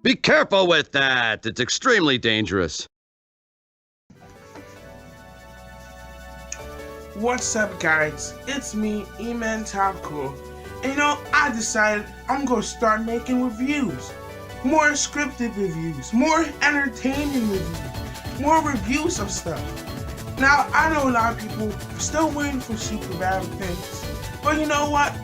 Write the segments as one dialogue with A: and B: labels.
A: Be careful with that. It's extremely dangerous.
B: What's up, guys? It's me, Ementopcool. And I decided I'm gonna start making reviews. More scripted reviews, more entertaining reviews, more reviews of stuff. Now, I know a lot of people are still waiting for Super Battle things, but you know what?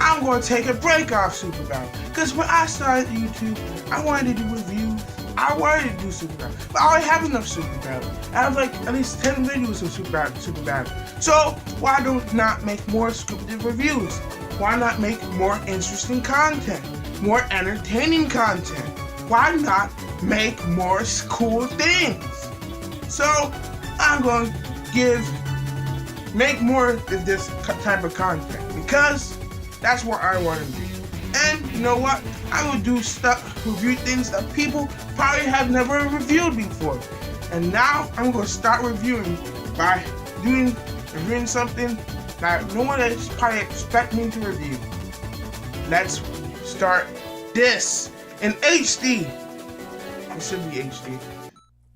B: I'm gonna take a break off Super Battle. Because when I started YouTube, I wanted to do reviews. I wanted to do Super Battle, but I already have enough Super Battle. I have like at least 10 videos of Super Battle. So why not make more scripted reviews? Why not make more interesting content? More entertaining content? Why not make more cool things? So I'm going to make more of this type of content because that's what I want to do. And you know what? I will do review things that people probably have never reviewed before. And now I'm going to start reviewing by reviewing something that no one else probably expect me to review. Let's start this in HD. It should be HD.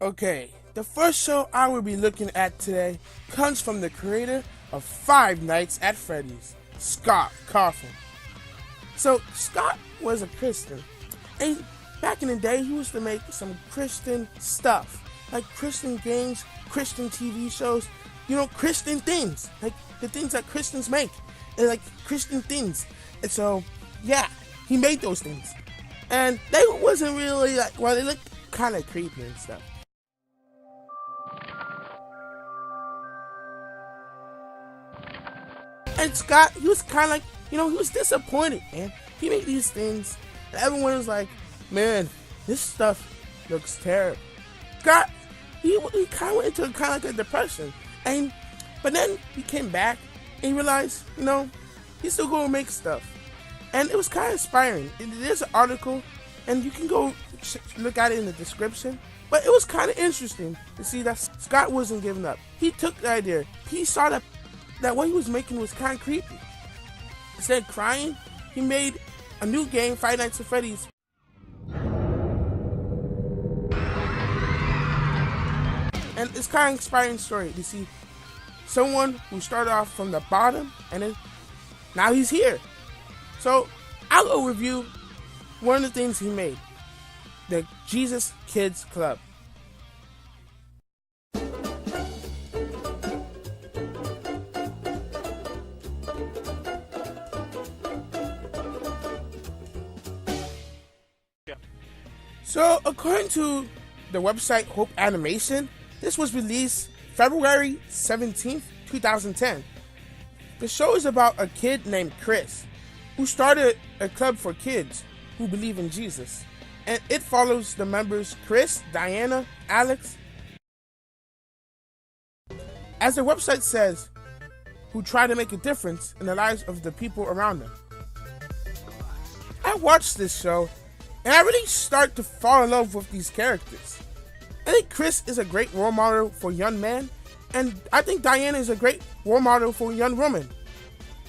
B: Okay, the first show I will be looking at today comes from the creator of Five Nights at Freddy's, Scott Cawthon. So Scott was a Christian, and back in the day he used to make some Christian stuff, like Christian games, Christian TV shows, Christian things, like the things that Christians make, and like Christian things. And so, yeah, he made those things, and they wasn't really they looked kind of creepy and stuff. And Scott, he was kind of like, he was disappointed, man. He made these things, and everyone was like, man, this stuff looks terrible. Scott, he kind of went into like a depression, but then he came back and he realized, he's still going to make stuff, and it was kind of inspiring. There's an article, and you can go look at it in the description. But it was kind of interesting to see that Scott wasn't giving up. He took the idea. He saw that what he was making was kind of creepy. Instead of crying, he made a new game, Five Nights at Freddy's. And it's kind of inspiring story to see someone who started off from the bottom and then now he's here. So I'll go review one of the things he made, the Jesus Kids Club. So, according to the website Hope Animation, this was released February 17th, 2010. The show is about a kid named Chris, who started a club for kids who believe in Jesus. And it follows the members Chris, Diana, Alex, as the website says, who try to make a difference in the lives of the people around them. I watched this show, and I really start to fall in love with these characters. I think Chris is a great role model for young men, and I think Diana is a great role model for young women.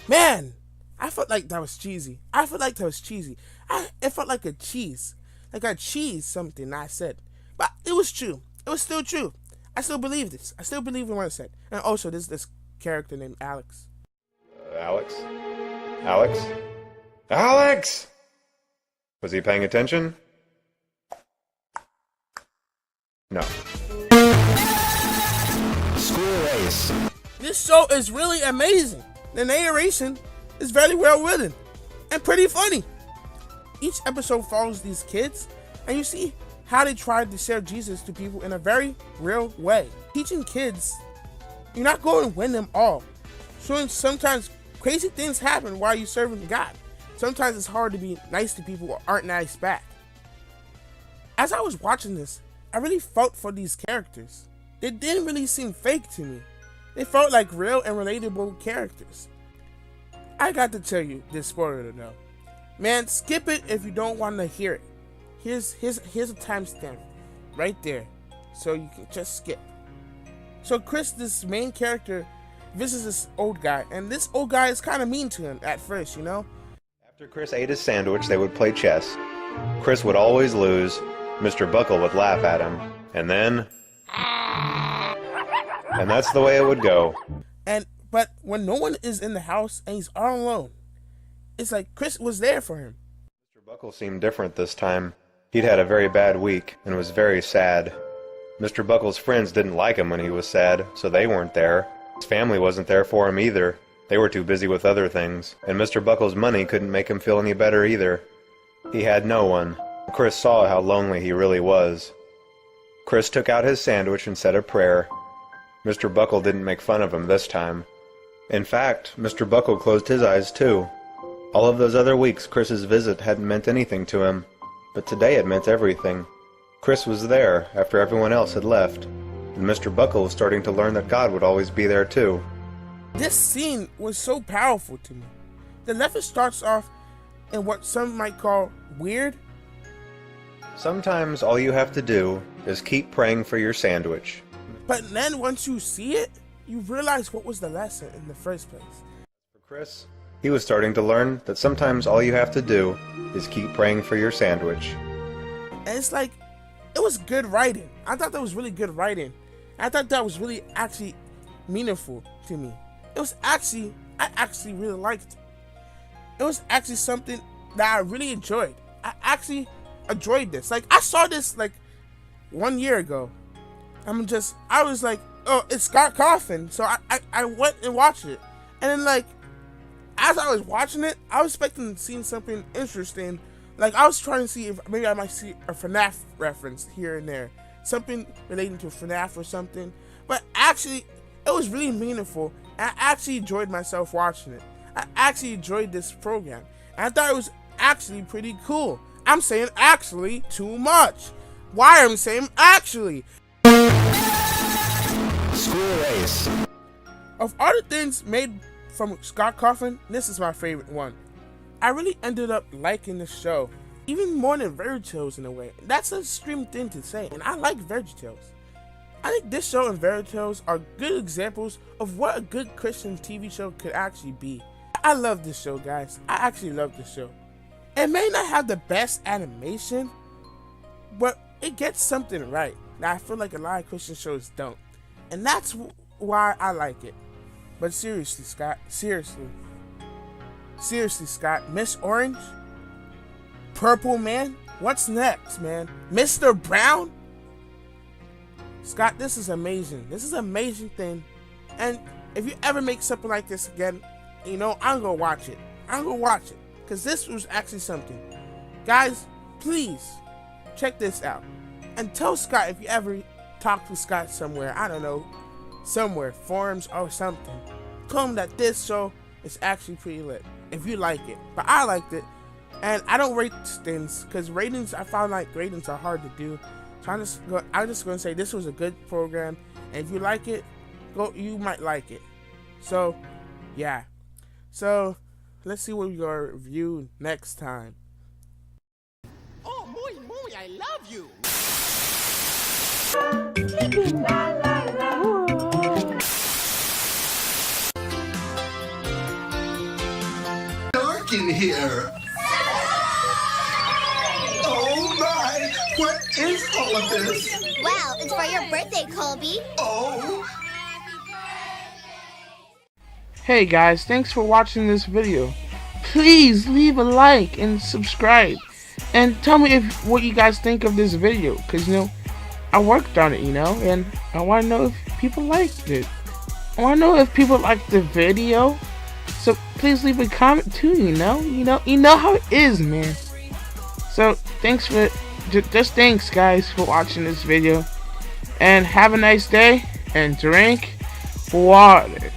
B: Man, I felt like that was cheesy. It felt like a cheese. Like a cheese something I said. But it was true. It was still true. I still believe this. I still believe in what I said. And also, there's this character named Alex.
C: Alex? Alex? Alex! Was he paying attention? No.
D: School race.
B: This show is really amazing. The narration is very well written and pretty funny. Each episode follows these kids, and you see how they try to share Jesus to people in a very real way. Teaching kids, you're not going to win them all. Showing sometimes crazy things happen while you're serving God. Sometimes it's hard to be nice to people who aren't nice back. As I was watching this, I really felt for these characters. They didn't really seem fake to me. They felt like real and relatable characters. I got to tell you this spoiler though. Man, skip it if you don't want to hear it. Here's a timestamp right there, so you can just skip. So Chris, this main character, visits this old guy, and this old guy is kind of mean to him at first,
C: After Chris ate his sandwich, they would play chess. Chris would always lose, Mr. Buckle would laugh at him, and then... And that's the way it would go.
B: But when no one is in the house and he's all alone, it's like Chris was there for him.
C: Mr. Buckle seemed different this time. He'd had a very bad week and was very sad. Mr. Buckle's friends didn't like him when he was sad, so they weren't there. His family wasn't there for him either. They were too busy with other things, and Mr. Buckle's money couldn't make him feel any better either. He had no one. Chris saw how lonely he really was. Chris took out his sandwich and said a prayer. Mr. Buckle didn't make fun of him this time. In fact, Mr. Buckle closed his eyes too. All of those other weeks, Chris's visit hadn't meant anything to him, but today it meant everything. Chris was there after everyone else had left, and Mr. Buckle was starting to learn that God would always be there too.
B: This scene was so powerful to me. The letter starts off in what some might call weird.
C: Sometimes all you have to do is keep praying for your sandwich.
B: But then once you see it, you realize what was the lesson in the first place.
C: For Chris, he was starting to learn that sometimes all you have to do is keep praying for your sandwich.
B: And it's like, it was good writing. I thought that was really good writing. I thought that was really actually meaningful to me. It was actually, I actually really liked it. It was actually something that I really enjoyed. I actually enjoyed this. Like, I saw this like 1 year ago. I was like, oh, it's Scott Cawthon. So I went and watched it. And then like, as I was watching it, I was expecting to see something interesting. Like, I was trying to see if maybe I might see a FNAF reference here and there. Something relating to FNAF or something. But actually, it was really meaningful. And I actually enjoyed myself watching it. I actually enjoyed this program. And I thought it was actually pretty cool. I'm saying actually too much. Why I'm saying actually?
D: School race.
B: Of all the things made from Scott Cawthon, this is my favorite one. I really ended up liking the show, even more than VeggieTales in a way. That's an extreme thing to say, and I like VeggieTales. I think this show and VeggieTales are good examples of what a good Christian TV show could actually be. I love this show, guys. I actually love this show. It may not have the best animation, but it gets something right that I feel like a lot of Christian shows don't. And that's why I like it. But seriously, Scott, seriously, Scott, Miss Orange, Purple Man, what's next, man? Mr. Brown? Scott, this is amazing. This is an amazing thing. And if you ever make something like this again, you know, I'm gonna watch it. I'm gonna watch it. Because this was actually something. Guys, please, check this out. And tell Scott if you ever talk to Scott somewhere, I don't know, somewhere, forums or something. Tell him that this show is actually pretty lit. If you like it. But I liked it. And I don't rate things, because ratings, I found like ratings are hard to do. So I'm just going to say this was a good program. And if you like it, you might like it. So, yeah. So, let's see what we're going to review next time.
E: Oh, muy, I love you.
F: Dark in here. Oh my! What is all of this?
G: Well, it's for your birthday, Colby.
F: Oh.
B: Hey guys, thanks for watching this video. Please leave a like and subscribe. And tell me what you guys think of this video. Because, you know, I worked on it, you know. And I want to know if people liked it. I want to know if people liked the video. So please leave a comment too, you know. You know how it is, man. So thanks thanks guys for watching this video. And have a nice day. And drink water.